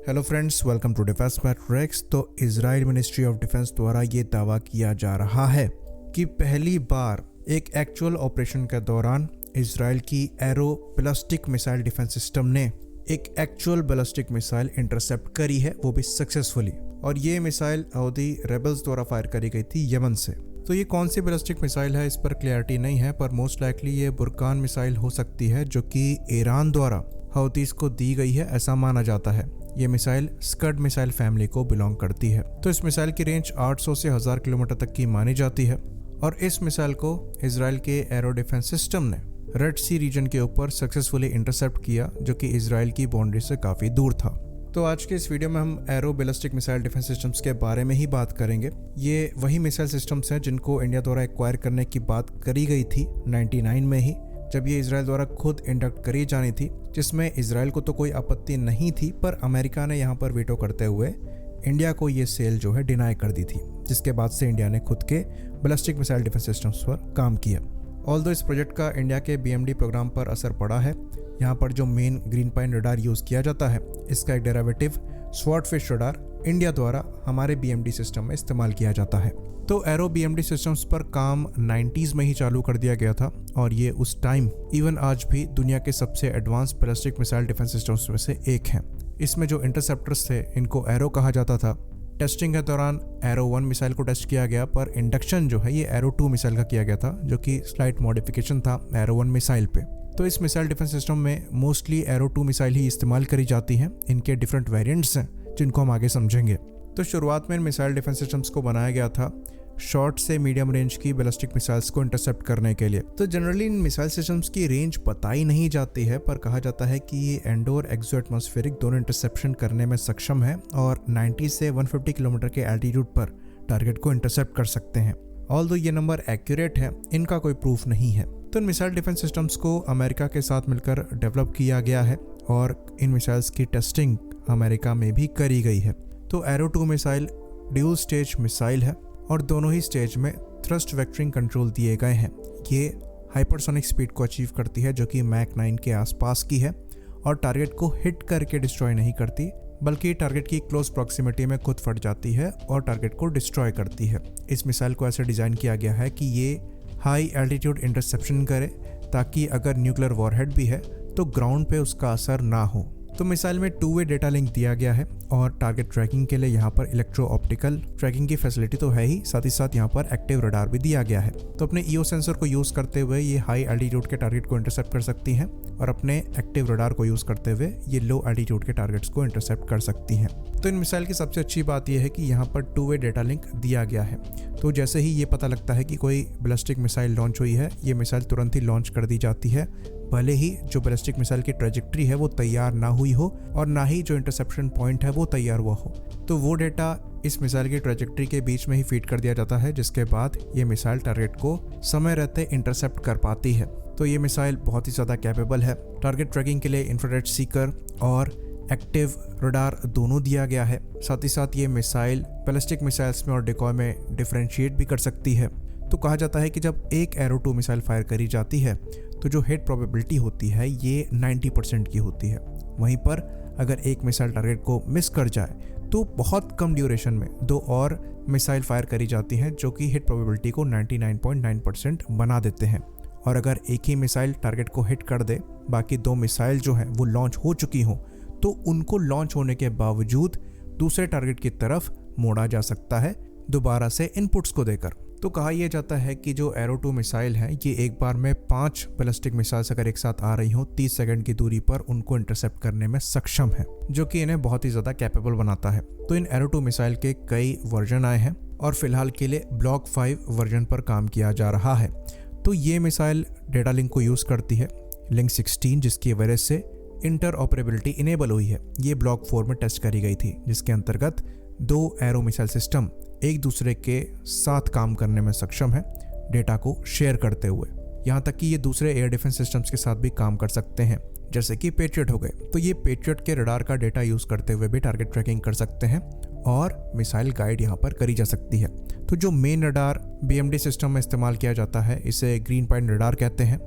Hello friends, welcome to defence matrix. तो Israel ministry of defence द्वारा ये दावा किया जा रहा है कि पहली बार एक एक्चुअल ऑपरेशन के दौरान इजराइल की arrow ballistic missile defence system ने एक एक्चुअल बैलिस्टिक मिसाइल इंटरसेप्ट करी है, वो भी सक्सेसफुली। और ये मिसाइल हौथी रेबल्स द्वारा फायर करी गई थी यमन से। तो ये कौन सी बैलिस्टिक मिसाइल है इस पर क्लैरिटी नहीं है, पर मोस्ट लाइकली ये बुरकान मिसाइल हो सकती है जो कि ईरान द्वारा हौथीस को दी गई है, ऐसा माना जाता है। ये मिसाइल स्कड मिसाइल फैमिली को बिलोंग करती है। तो इस मिसाइल की रेंज 800 से 1000 किलोमीटर तक की मानी जाती है और इस मिसाइल को इजराइल के एरो डिफेंस सिस्टम ने रेड सी रीजन के ऊपर सक्सेसफुली इंटरसेप्ट किया, जो कि इजराइल की बाउंड्री से काफ़ी दूर था। तो आज के इस वीडियो में हम arrow ballistic missile defence systems के बारे में ही बात करेंगे। ये वही मिसाइल सिस्टम्स हैं जिनको इंडिया द्वारा एक्वायर करने की बात करी गई थी 99 में ही, जब ये इजराइल द्वारा खुद इंडक्ट करी जानी थी, जिसमें इजराइल को तो कोई आपत्ति नहीं थी, पर अमेरिका ने यहाँ पर वीटो करते हुए इंडिया को ये सेल जो है डिनाई कर दी थी, जिसके बाद से इंडिया ने खुद के बैलिस्टिक मिसाइल डिफेंस सिस्टम्स पर काम किया। ऑल्दो इस प्रोजेक्ट का इंडिया के BMD प्रोग्राम पर असर पड़ा है। यहाँ पर जो main green pine radar use किया जाता है, इसका एक डेरिवेटिव स्वॉर्डफिश रडार इंडिया द्वारा हमारे BMD सिस्टम में इस्तेमाल किया जाता है। तो एरो BMD सिस्टम्स पर काम 90s में ही चालू कर दिया गया था और ये उस टाइम इवन आज भी दुनिया के सबसे advance ballistic missile defence systems में से एक हैं। इसमें जो इंटरसेप्टर्स थे, इनको एरो कहा जाता था। टेस्टिंग के दौरान एरो 1 मिसाइल को टेस्ट किया गया, पर इंडक्शन जो है ये एरो 2 मिसाइल का किया गया था, जो कि स्लाइट मॉडिफिकेशन था एरो 1 मिसाइल पे। तो इस मिसाइल डिफेंस सिस्टम में मोस्टली एरो 2 मिसाइल ही इस्तेमाल करी जाती हैं। इनके डिफरेंट वेरिएंट्स हैं जिनको हम आगे समझेंगे। तो शुरुआत में इन मिसाइल डिफेंस सिस्टम्स को बनाया गया था शॉर्ट से मीडियम रेंज की बैलिस्टिक मिसाइल्स को इंटरसेप्ट करने के लिए। तो जनरली इन मिसाइल सिस्टम्स की रेंज बताई नहीं जाती है, पर कहा जाता है कि ये इंडोर एक्सो एटमॉस्फेरिक दोनों इंटरसेप्शन करने में सक्षम है और 90 से 150 किलोमीटर के एल्टीट्यूड पर टारगेट को इंटरसेप्ट कर सकते हैं। ऑल्दो ये नंबर एक्यूरेट है, इनका कोई प्रूफ नहीं है। तो इन मिसाइल डिफेंस सिस्टम्स को अमेरिका के साथ मिलकर डेवलप किया गया है और इन मिसाइल्स की टेस्टिंग अमेरिका में भी करी गई है। तो arrow 2 missile dual stage missile है और दोनों ही स्टेज में थ्रस्ट वेक्टरिंग कंट्रोल दिए गए हैं। ये हाइपरसोनिक स्पीड को अचीव करती है, जो कि मैक 9 के आसपास की है और टारगेट को हिट करके डिस्ट्रॉय नहीं करती, बल्कि टारगेट की क्लोज प्रॉक्सिमिटी में खुद फट जाती है और टारगेट को डिस्ट्रॉय करती है। इस मिसाइल को ऐसे डिज़ाइन किया गया है कि ये हाई एल्टीट्यूड इंटरसेप्शन करे, ताकि अगर न्यूक्लियर वॉरहेड भी है तो ग्राउंड पे उसका असर ना हो। तो मिसाइल में 2-वे डेटा लिंक दिया गया है और टारगेट ट्रैकिंग के लिए यहाँ पर इलेक्ट्रो ऑप्टिकल ट्रैकिंग की फैसिलिटी तो है ही, साथ ही साथ यहाँ पर एक्टिव रडार भी दिया गया है। तो अपने EO सेंसर को यूज़ करते हुए ये हाई एल्टीट्यूड के टारगेट को इंटरसेप्ट कर सकती हैं और अपने एक्टिव रडार को यूज़ करते हुए ये लो एल्टीट्यूड के टारगेट्स को इंटरसेप्ट कर सकती हैं। तो इन मिसाइल की सबसे अच्छी बात यह है कि यहाँ पर 2-वे डेटा लिंक दिया गया है। तो जैसे ही ये पता लगता है कि कोई बैलिस्टिक मिसाइल लॉन्च हुई है, ये मिसाइल तुरंत ही लॉन्च कर दी जाती है, भले ही जो बैलिस्टिक मिसाइल की ट्रेजेक्ट्री है वो तैयार ना हुई हो और ना ही जो इंटरसेप्शन पॉइंट है वो तैयार हुआ हो। तो वो डेटा इस मिसाइल की ट्रेजेक्ट्री के बीच में ही फीड कर दिया जाता है, जिसके बाद ये मिसाइल टारगेट को समय रहते इंटरसेप्ट कर पाती है। तो ये मिसाइल बहुत ही ज़्यादा कैपेबल है। टारगेट ट्रैकिंग के लिए इंफ्रारेड सीकर और एक्टिव रडार दोनों दिया गया है। साथ ही साथ ये मिसाइल बैलिस्टिक मिसाइल्स में और डिकॉय में डिफरेंशिएट भी कर सकती है। तो कहा जाता है कि जब एक एरो 2 मिसाइल फायर करी जाती है तो जो हिट प्रोबेबिलिटी होती है ये 90% की होती है। वहीं पर अगर एक मिसाइल टारगेट को मिस कर जाए तो बहुत कम ड्यूरेशन में 2 और मिसाइल फायर करी जाती हैं, जो कि हिट प्रोबेबिलिटी को 99.9% बना देते हैं। और अगर एक ही मिसाइल टारगेट को हिट कर दे, बाकी 2 मिसाइल जो हैं वो लॉन्च हो चुकी हों, तो उनको लॉन्च होने के बावजूद दूसरे टारगेट की तरफ मोड़ा जा सकता है दोबारा से इनपुट्स को देकर। तो कहा यह जाता है कि जो एरो 2 मिसाइल है, ये एक बार में 5 बैलिस्टिक मिसाइल्स अगर एक साथ आ रही हो 30 सेकंड की दूरी पर, उनको इंटरसेप्ट करने में सक्षम है, जो कि इन्हें बहुत ही ज़्यादा कैपेबल बनाता है। तो इन एरो 2 मिसाइल के कई वर्जन आए हैं और फिलहाल के लिए ब्लॉक 5 वर्जन पर काम किया जा रहा है। तो ये मिसाइल डेटा लिंक को यूज़ करती है, लिंक 16, जिसकी वजह से इंटर ऑपरेबिलिटी इनेबल हुई है। ये ब्लॉक 4 में टेस्ट करी गई थी, जिसके अंतर्गत 2 एरो मिसाइल सिस्टम एक दूसरे के साथ काम करने में सक्षम है, डेटा को शेयर करते हुए। यहाँ तक कि ये दूसरे एयर डिफेंस सिस्टम्स के साथ भी काम कर सकते हैं, जैसे कि पेट्रियट हो गए। तो ये पेट्रियट के रडार का डेटा यूज़ करते हुए भी टारगेट ट्रैकिंग कर सकते हैं और मिसाइल गाइड यहाँ पर करी जा सकती है। तो जो मेन रडार BMD सिस्टम में इस्तेमाल किया जाता है, इसे ग्रीन पाइन रडार कहते हैं,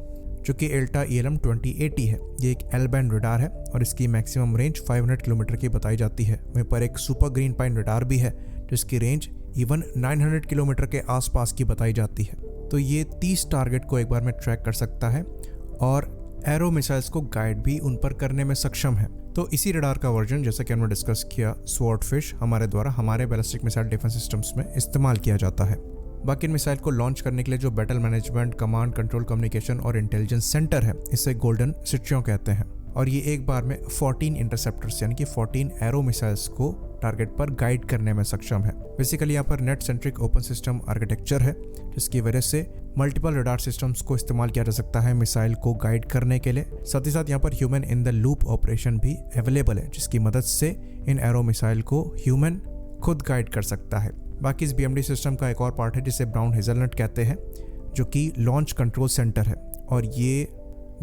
जो कि एल्टा ELM 2080 है। ये एक एल बैंड रडार है और इसकी मैक्सिमम रेंज 500 किलोमीटर की बताई जाती है। वहीं पर एक सुपर ग्रीन पाइन रडार भी है जिसकी रेंज इवन 900 किलोमीटर के आसपास की बताई जाती है। तो ये 30 टारगेट को एक बार में ट्रैक कर सकता है और एरो मिसाइल्स को गाइड भी उन पर करने में सक्षम है। तो इसी रडार का वर्जन, जैसा कि हमने डिस्कस किया, स्वॉर्डफिश हमारे द्वारा हमारे बैलिस्टिक मिसाइल डिफेंस सिस्टम्स में इस्तेमाल किया जाता है। बाकी इन मिसाइल को लॉन्च करने के लिए जो battle management, command, control, communication और इंटेलिजेंस सेंटर है, इसे गोल्डन सिटियों कहते हैं। और ये एक बार में 14 इंटरसेप्टर्स यानी कि 14 एरो मिसाइल्स को टारगेट पर गाइड करने में सक्षम है। बेसिकली यहाँ पर net centric open system architecture है, जिसकी वजह से मल्टीपल रडार सिस्टम्स को इस्तेमाल किया जा सकता है मिसाइल को गाइड करने के लिए। साथ ही साथ यहाँ पर human in the loop operation भी अवेलेबल है, जिसकी मदद से इन एरो मिसाइल को ह्यूमन खुद गाइड कर सकता है। बाकी इस BMD सिस्टम का एक और पार्ट है जिसे ब्राउन हेजलनट कहते हैं, जो कि लॉन्च कंट्रोल सेंटर है और ये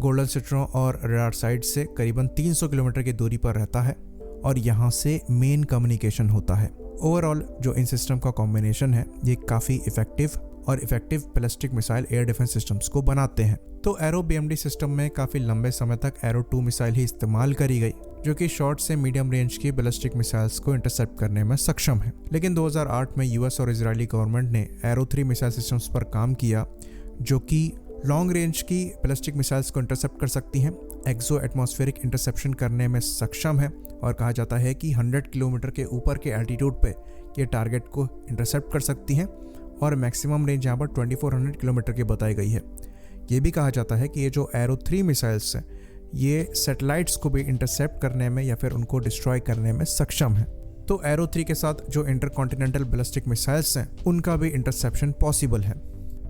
गोल्डन सिटियों और रडार साइट से करीबन 300 किलोमीटर की दूरी पर रहता है और यहाँ से मेन कम्युनिकेशन होता है। ओवरऑल जो इन सिस्टम का कॉम्बिनेशन है, ये काफ़ी effective ballistic missile air defence systems को बनाते हैं। तो एरो BMD सिस्टम में काफ़ी लंबे समय तक एरो 2 मिसाइल ही इस्तेमाल करी गई, जो कि शॉर्ट से मीडियम रेंज की बैलिस्टिक मिसाइल्स को इंटरसेप्ट करने में सक्षम है। लेकिन 2008 में US और इजरायली गवर्नमेंट ने एरो 3 मिसाइल सिस्टम्स पर काम किया, जो कि लॉन्ग रेंज की बैलिस्टिक मिसाइल्स को इंटरसेप्ट कर सकती हैं, एक्सो एटमॉस्फेरिक इंटरसेप्शन करने में सक्षम है और कहा जाता है कि 100 किलोमीटर के ऊपर के एल्टीट्यूड पे ये टारगेट को इंटरसेप्ट कर सकती हैं और मैक्सिमम रेंज यहाँ पर 2400 किलोमीटर की बताई गई है। ये भी कहा जाता है कि ये जो एरो 3 मिसाइल्स हैं, ये सैटेलाइट्स को भी इंटरसेप्ट करने में या फिर उनको डिस्ट्रॉय करने में सक्षम है। तो एरो 3 के साथ जो इंटरकॉन्टिनेंटल बैलिस्टिक मिसाइल्स हैं, उनका भी इंटरसेप्शन पॉसिबल है।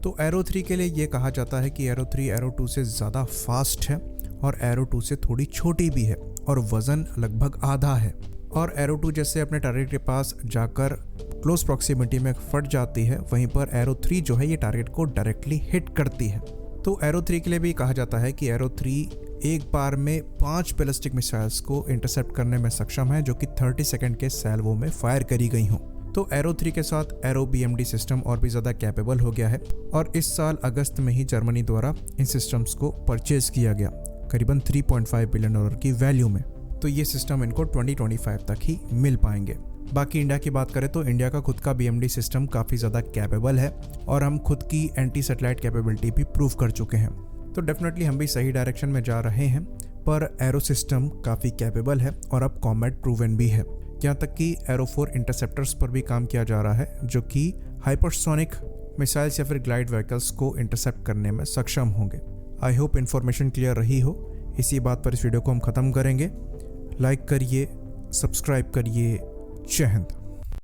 तो एरो 3 के लिए ये कहा जाता है कि एरो 3 एरो 2 से ज़्यादा फास्ट है और एरो 2 से थोड़ी छोटी भी है और वज़न लगभग आधा है। और एरो 2 जैसे अपने टारगेट के पास जाकर क्लोज प्रॉक्सिमिटी में फट जाती है, वहीं पर एरो 3 जो है ये टारगेट को डायरेक्टली हिट करती है। तो एरो 3 के लिए भी कहा जाता है कि एरो 3 एक बार में 5 बैलिस्टिक मिसाइल्स को इंटरसेप्ट करने में सक्षम है, जो कि 30 सेकंड के सैल्वो में फायर करी गई हों। तो एरो 3 के साथ एरो BMD सिस्टम और भी ज़्यादा कैपेबल हो गया है और इस साल अगस्त में ही जर्मनी द्वारा इन सिस्टम्स को परचेज किया गया, करीबन $3.5 बिलियन की वैल्यू में। तो ये सिस्टम इनको 2025 तक ही मिल पाएंगे। बाकी इंडिया की बात करें तो इंडिया का खुद का BMD सिस्टम काफ़ी ज़्यादा कैपेबल है और हम खुद की एंटी सैटेलाइट कैपेबिलिटी भी प्रूव कर चुके हैं। तो डेफिनेटली हम भी सही डायरेक्शन में जा रहे हैं, पर एरो सिस्टम काफ़ी कैपेबल है और अब कॉम्बैट प्रूवन भी है। यहाँ तक कि एरो 4 इंटरसेप्टर्स पर भी काम किया जा रहा है, जो कि हाइपरसोनिक मिसाइल्स या फिर ग्लाइड व्हीकल्स को इंटरसेप्ट करने में सक्षम होंगे। आई होप इन्फॉर्मेशन क्लियर रही हो। इसी बात पर इस वीडियो को हम ख़त्म करेंगे। लाइक करिए, सब्सक्राइब करिए। जय हिंद।